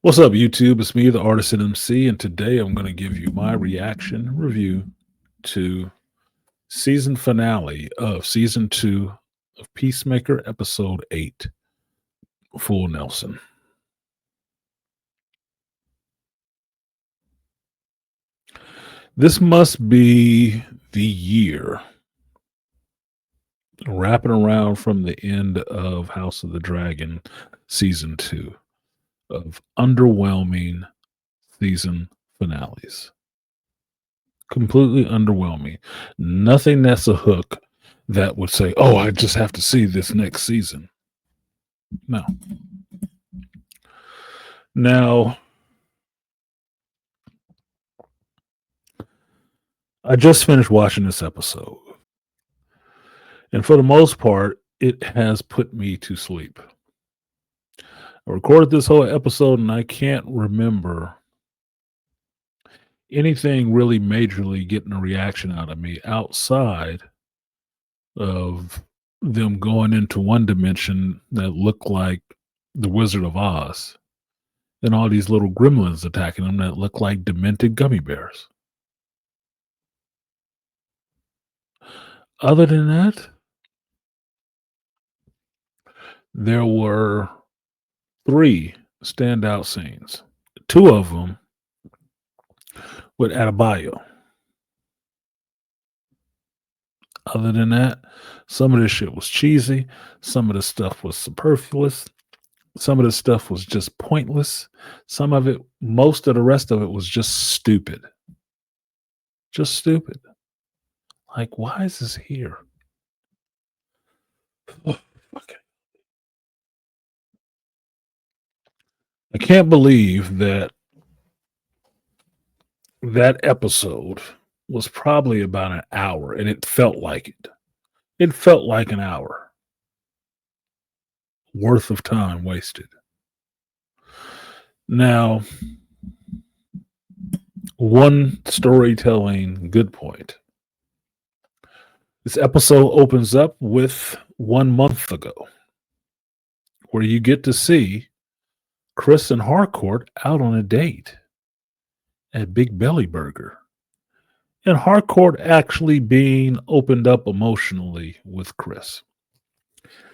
What's up, YouTube? It's me, the Artisan MC, and today I'm going to give you my reaction review to season finale of season 2 of Peacemaker, episode 8, Full Nelson. This must be the year wrapping around from the end of House of the Dragon season 2 of underwhelming season finales. Completely underwhelming. Nothing that's a hook that would say, "Oh, I just have to see this next season." No. Now, I just finished watching this episode, and for the most part, it has put me to sleep. I recorded this whole episode, and I can't remember anything really majorly getting a reaction out of me outside of them going into one dimension that looked like the Wizard of Oz, and all these little gremlins attacking them that look like demented gummy bears. Other than that, there were 3 standout scenes. 2 of them with Adebayo. Other than that, some of this shit was cheesy. Some of the stuff was superfluous. Some of the stuff was just pointless. Some of it, most of the rest of it was just stupid. Just stupid. Like, why is this here? Oh, okay. I can't believe that that episode was probably about an hour, and it felt like it. It felt like an hour worth of time wasted. Now, one storytelling good point. This episode opens up with 1 month ago, where you get to see Chris and Harcourt out on a date at Big Belly Burger. And Harcourt actually being opened up emotionally with Chris.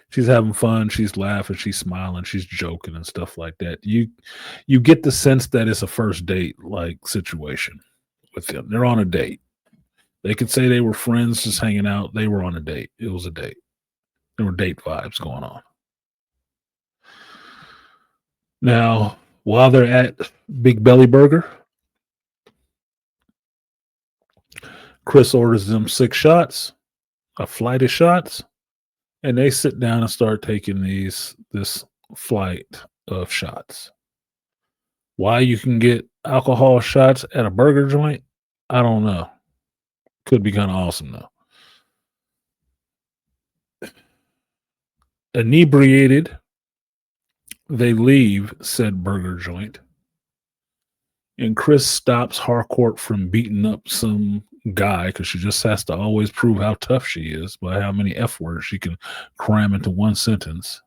She's having fun, she's laughing, she's smiling, she's joking and stuff like that. You get the sense that it's a first date like situation with them. They're on a date. They could say they were friends just hanging out. They were on a date. It was a date. There were date vibes going on. Now, while they're at Big Belly Burger, Chris orders them 6 shots, a flight of shots, and they sit down and start taking this flight of shots. Why you can get alcohol shots at a burger joint, I don't know. Could be kind of awesome though. Inebriated, they leave said burger joint, and Chris stops Harcourt from beating up some guy because she just has to always prove how tough she is by how many F words she can cram into one sentence.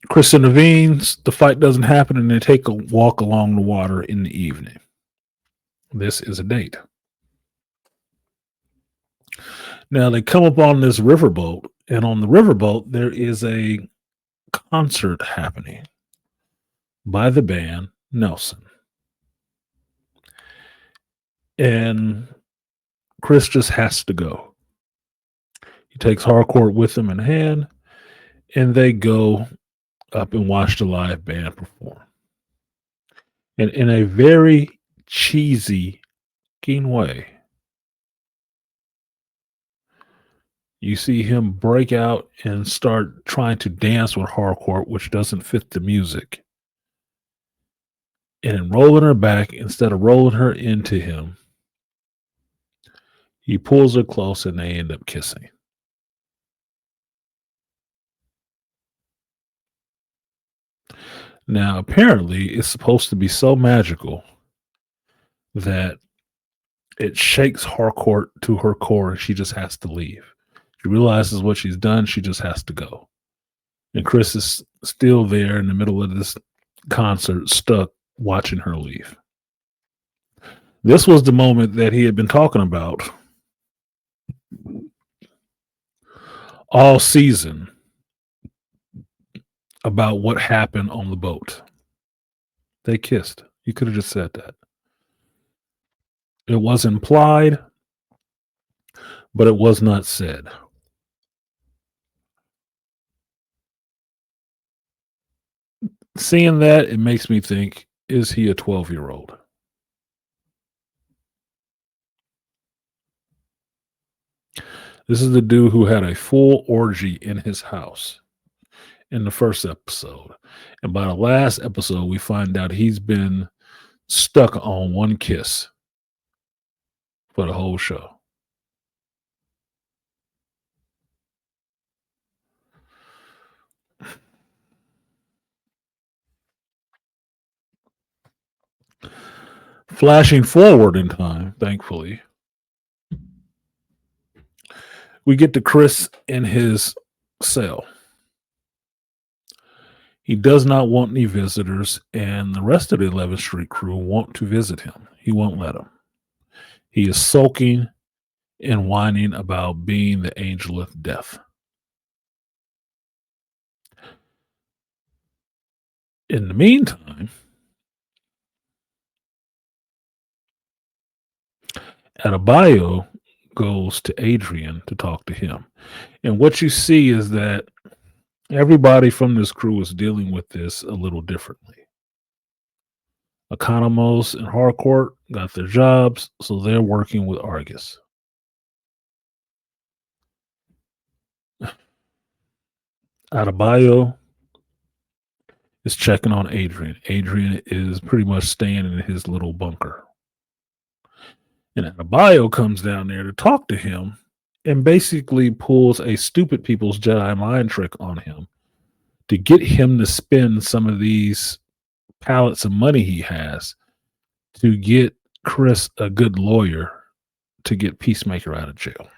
Chris intervenes, the fight doesn't happen, and they take a walk along the water in the evening. This is a date. Now they come up on this riverboat, and on the riverboat there is a concert happening by the band Nelson. And Chris just has to go. He takes Harcourt with him in hand, and they go up and watch the live band perform. And in a very cheesy way, you see him break out and start trying to dance with Harcourt, which doesn't fit the music. And rolling her back, instead of rolling her into him, he pulls her close and they end up kissing. Now, apparently, it's supposed to be so magical that it shakes Harcourt to her core and she just has to leave. She realizes what she's done. She just has to go. And Chris is still there in the middle of this concert, stuck watching her leave. This was the moment that he had been talking about all season about what happened on the boat. They kissed. You could have just said that. It was implied, but it was not said. Seeing that, it makes me think, is he a 12-year-old? This is the dude who had a full orgy in his house in the first episode. And by the last episode, we find out he's been stuck on one kiss for the whole show. Flashing forward in time, thankfully, we get to Chris in his cell. He does not want any visitors, and the rest of the 11th Street crew want to visit him. He won't let them. He is sulking and whining about being the angel of death. In the meantime, Adebayo goes to Adrian to talk to him. And what you see is that everybody from this crew is dealing with this a little differently. Economos and Harcourt got their jobs, so they're working with Argus. Adebayo is checking on Adrian. Adrian is pretty much staying in his little bunker. And Adebayo comes down there to talk to him and basically pulls a stupid people's Jedi mind trick on him to get him to spend some of these pallets of money he has to get Chris a good lawyer to get Peacemaker out of jail.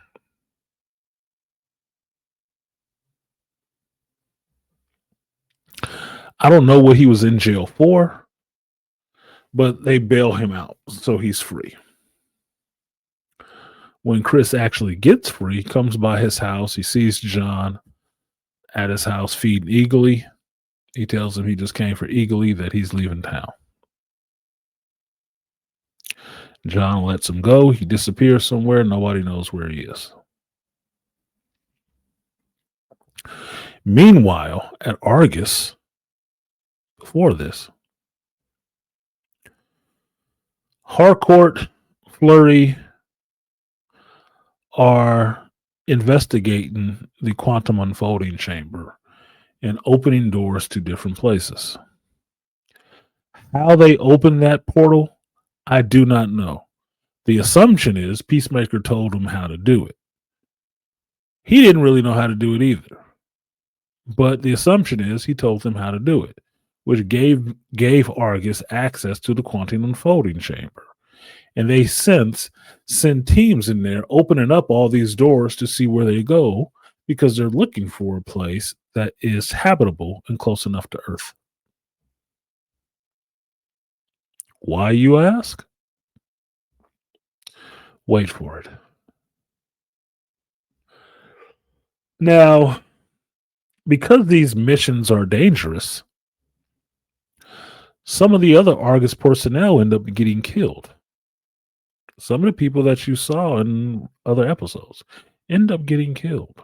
I don't know what he was in jail for, but they bail him out, so he's free. When Chris actually gets free, he comes by his house. He sees John at his house feeding Eagly. He tells him he just came for Eagly, that he's leaving town. John lets him go. He disappears somewhere. Nobody knows where he is. Meanwhile, at Argus, before this, Harcourt, Flurry are investigating the quantum unfolding chamber and opening doors to different places. How they open that portal, I do not know. The assumption is Peacemaker told him how to do it. He didn't really know how to do it either. But the assumption is he told them how to do it, which gave Argus access to the quantum unfolding chamber. And they send teams in there opening up all these doors to see where they go, because they're looking for a place that is habitable and close enough to Earth. Why, you ask? Wait for it. Now, because these missions are dangerous, some of the other Argus personnel end up getting killed. Some of the people that you saw in other episodes end up getting killed.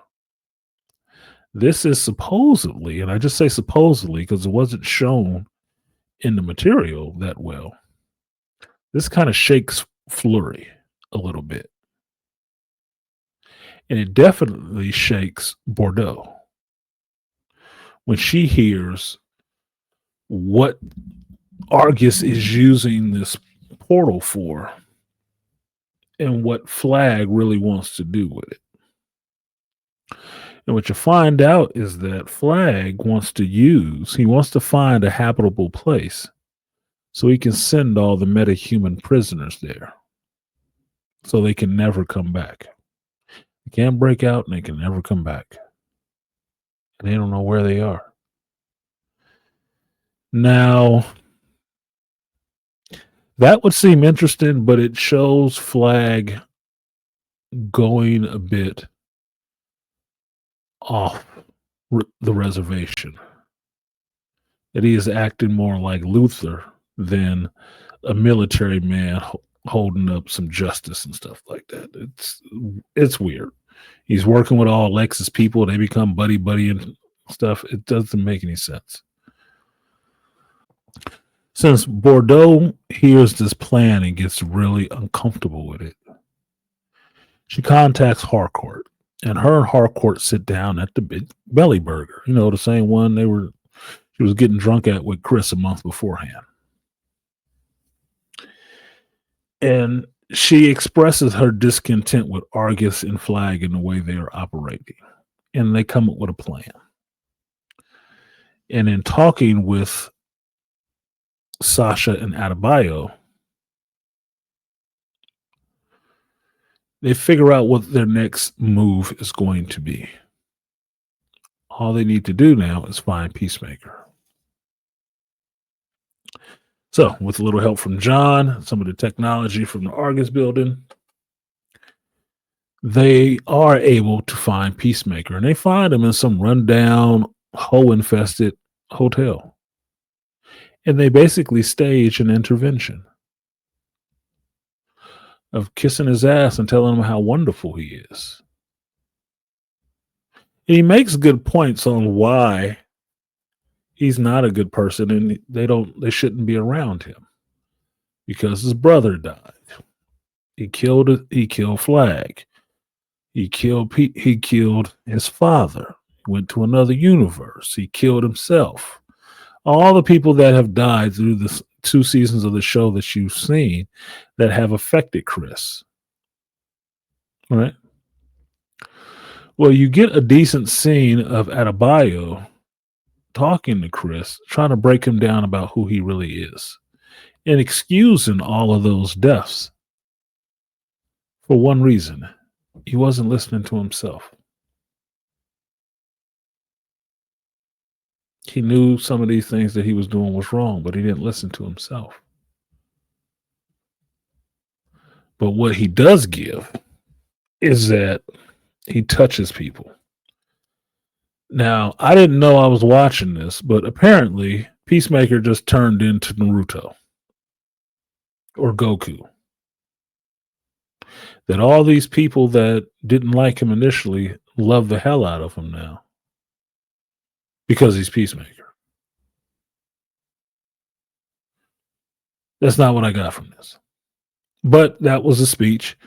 This is supposedly, and I just say supposedly because it wasn't shown in the material that well, this kind of shakes Flurry a little bit. And it definitely shakes Bordeaux when she hears what Argus is using this portal for and what Flag really wants to do with it. And what you find out is that Flag wants to find a habitable place so he can send all the metahuman prisoners there so they can never come back. They can't break out and they can never come back. and they don't know where they are. Now, that would seem interesting, but it shows Flag going a bit off the reservation. That he is acting more like Luther than a military man holding up some justice and stuff like that. It's weird. He's working with all Lex's people. They become buddy buddy and stuff. It doesn't make any sense. Since Bordeaux hears this plan and gets really uncomfortable with it, she contacts Harcourt, and her and Harcourt sit down at the Big Belly Burger. You know, the same one she was getting drunk at with Chris a month beforehand. And she expresses her discontent with Argus and Flag in the way they are operating. And they come up with a plan. And in talking with Sasha and Adebayo, they figure out what their next move is going to be. All they need to do now is find Peacemaker. So, with a little help from John, some of the technology from the Argus building, they are able to find Peacemaker. And they find him in some rundown, hole-infested hotel. And they basically stage an intervention of kissing his ass and telling him how wonderful he is. And he makes good points on why he's not a good person and they shouldn't be around him because his brother died. He killed Flag. He killed his father. He went to another universe. He killed himself. All the people that have died through the 2 seasons of the show that you've seen that have affected Chris. All right. Well, you get a decent scene of Adebayo talking to Chris, trying to break him down about who he really is and excusing all of those deaths for one reason. He wasn't listening to himself. He knew some of these things that he was doing was wrong, but he didn't listen to himself. But what he does give is that he touches people. Now, I didn't know I was watching this, but apparently Peacemaker just turned into Naruto or Goku. That all these people that didn't like him initially love the hell out of him now because he's Peacemaker. That's not what I got from this. But that was a speech.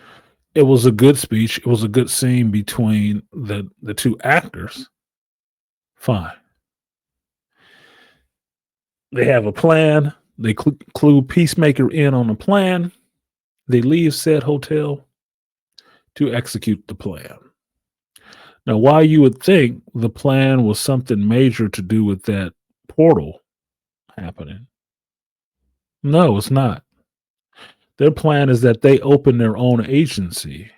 It was a good speech. It was a good scene between the 2 actors. Fine. They have a plan. They clue Peacemaker in on the plan. They leave said hotel to execute the plan. Now, while you would think the plan was something major to do with that portal happening, no, it's not. Their plan is that they open their own agency,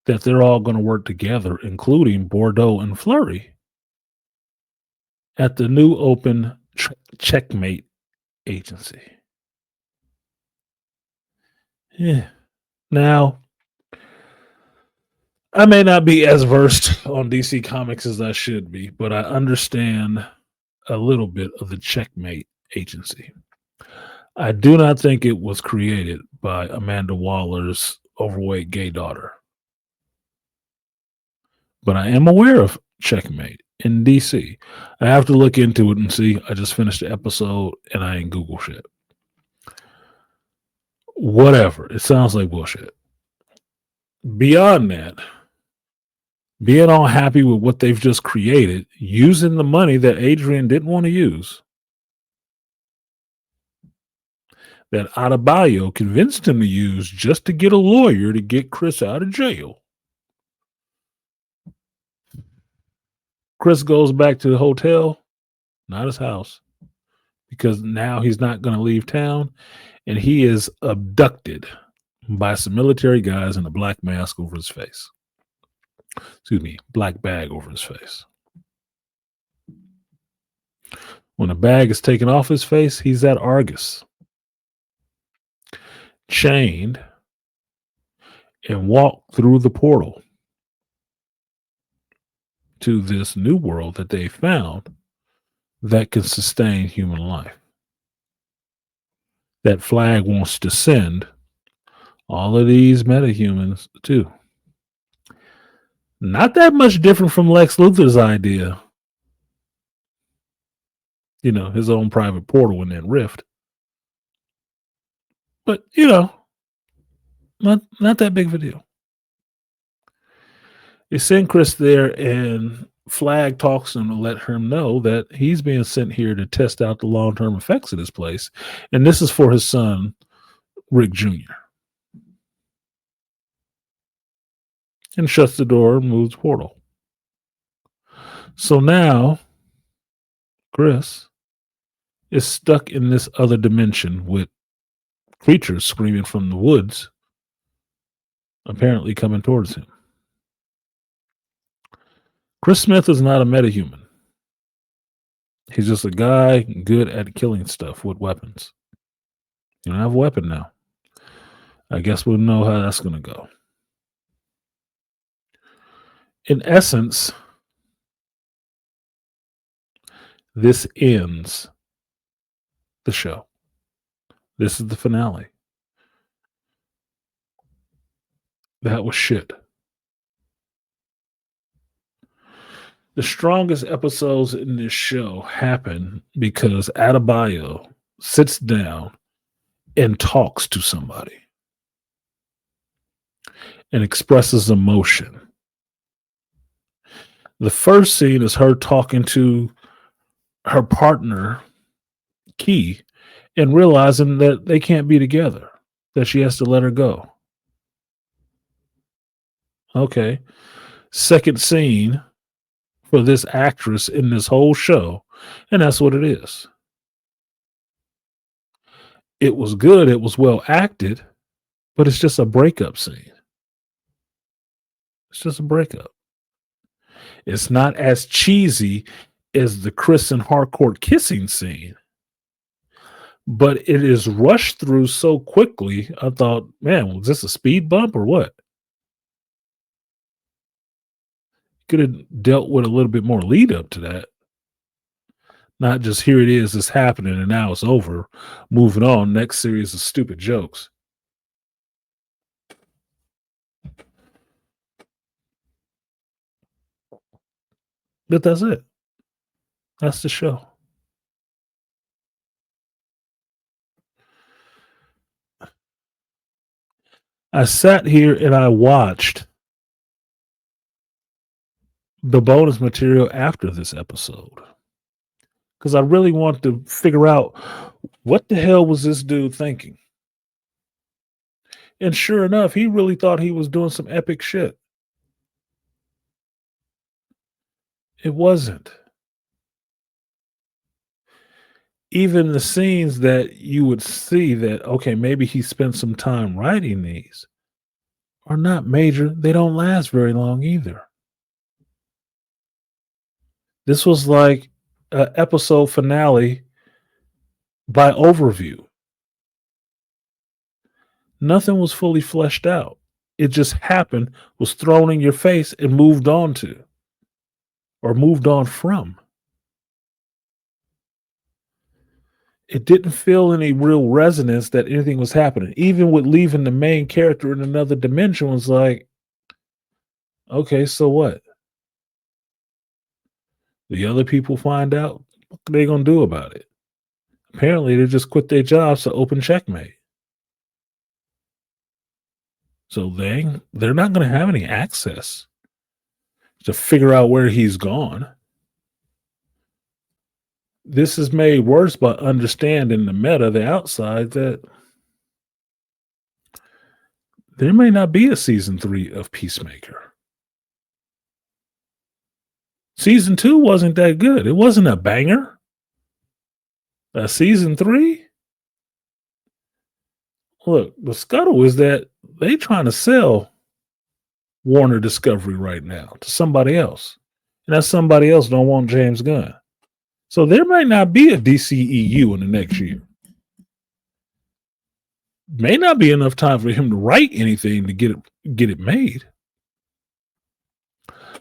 that they're all going to work together, including Bordeaux and Fleury, at the new open Checkmate agency. Yeah. Now, I may not be as versed on DC Comics as I should be, but I understand a little bit of the Checkmate agency. I do not think it was created by Amanda Waller's overweight gay daughter. But I am aware of Checkmate in DC. I have to look into it and see. I just finished the episode and I ain't Google shit. Whatever. It sounds like bullshit. Beyond that, being all happy with what they've just created, using the money that Adrian didn't want to use, that Adebayo convinced him to use just to get a lawyer to get Chris out of jail. Chris goes back to the hotel, not his house, because now he's not going to leave town, and he is abducted by some military guys in a black mask over his face. Excuse me, black bag over his face. When the bag is taken off his face, he's at Argus, chained, and walked through the portal to this new world that they found that can sustain human life. That flag wants to send all of these metahumans too. Not that much different from Lex Luthor's idea. His own private portal in that rift. But, not that big of a deal. They send Chris there, and Flag talks to him to let him know that he's being sent here to test out the long-term effects of this place. And this is for his son, Rick Jr. And shuts the door and moves the portal. So now, Chris is stuck in this other dimension with creatures screaming from the woods, apparently coming towards him. Chris Smith is not a metahuman. He's just a guy good at killing stuff with weapons. You don't have a weapon now. I guess we'll know how that's going to go. In essence, this ends the show. This is the finale. That was shit. The strongest episodes in this show happen because Adebayo sits down and talks to somebody and expresses emotion. The first scene is her talking to her partner, Key, and realizing that they can't be together, that she has to let her go. Okay. Second scene for this actress in this whole show, and that's what it is. It was good, it was well acted, but it's just a breakup scene. It's just a breakup. It's not as cheesy as the Chris and Harcourt kissing scene, but it is rushed through so quickly. I thought, man, was this a speed bump or what? Could have dealt with a little bit more lead up to that. Not just here it is, it's happening, and now it's over. Moving on, next series of stupid jokes. But that's it. That's the show. I sat here and I watched the bonus material after this episode because I really want to figure out what the hell was this dude thinking. And sure enough, he really thought he was doing some epic shit. It wasn't. Even the scenes that you would see that, okay, maybe he spent some time writing these are not major. They don't last very long either. This was like an episode finale by overview. Nothing was fully fleshed out. It just happened, was thrown in your face and moved on to, or moved on from. It didn't feel any real resonance that anything was happening. Even with leaving the main character in another dimension was like, okay, so what? The other people find out, what are they going to do about it? Apparently, they just quit their jobs to open checkmate. So they're not going to have any access to figure out where he's gone. This is made worse by understanding the meta, the outside, that there may not be a season 3 of Peacemaker. Season 2 wasn't that good. It wasn't a banger. Season 3? Look, the scuttle is that they trying to sell Warner Discovery right now to somebody else. And that somebody else don't want James Gunn. So there might not be a DCEU in the next year. May not be enough time for him to write anything to get it made.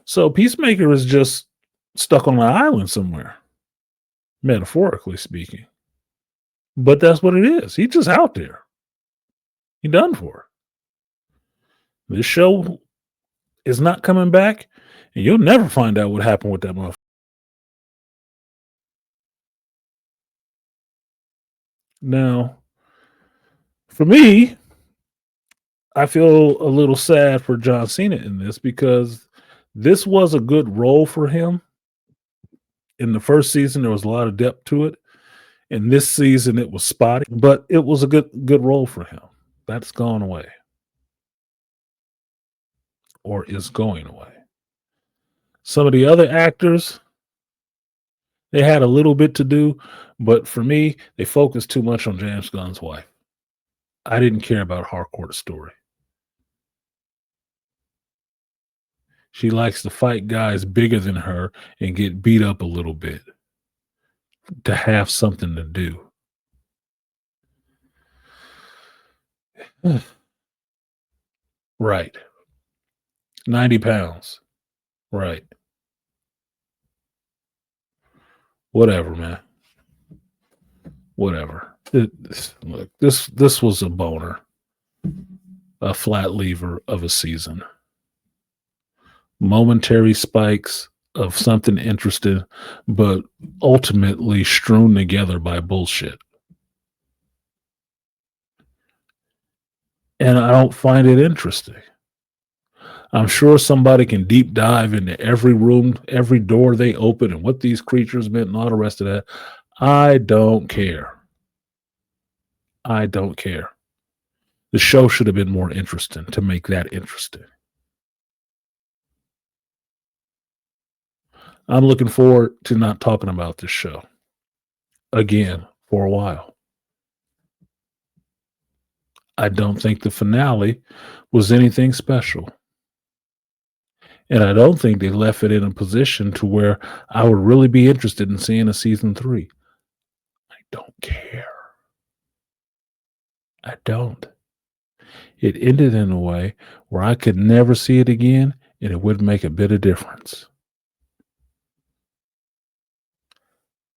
So Peacemaker is just stuck on an island somewhere, metaphorically speaking. But that's what it is. He's just out there. He done for. This show is not coming back, and you'll never find out what happened with that motherfucker. Now, for me, I feel a little sad for John Cena in this because this was a good role for him. In the first season, there was a lot of depth to it. In this season, it was spotty, but it was a good role for him. That's gone away, or is going away. Some of the other actors, they had a little bit to do, but for me, they focused too much on James Gunn's wife. I didn't care about Harcourt's story. She likes to fight guys bigger than her and get beat up a little bit to have something to do. Right. 90 pounds. Right. Whatever, man. Whatever. Look, this was a boner, a flat lever of a season. Momentary spikes of something interesting, but ultimately strewn together by bullshit. And I don't find it interesting. I'm sure somebody can deep dive into every room, every door they open, and what these creatures meant and all the rest of that. I don't care. I don't care. The show should have been more interesting to make that interesting. I'm looking forward to not talking about this show again for a while. I don't think the finale was anything special. And I don't think they left it in a position to where I would really be interested in seeing a season 3. I don't care. I don't. It ended in a way where I could never see it again, and it wouldn't make a bit of difference.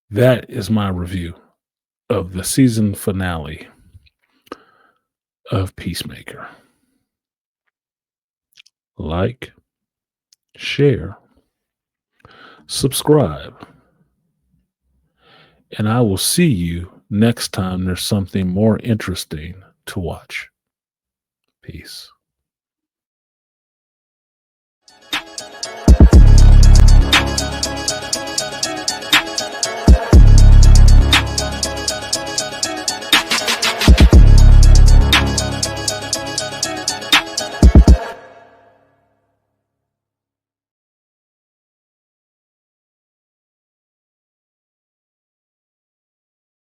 That is my review of the season finale of Peacemaker. Like, share, subscribe, and I will see you next time there's something more interesting to watch. Peace.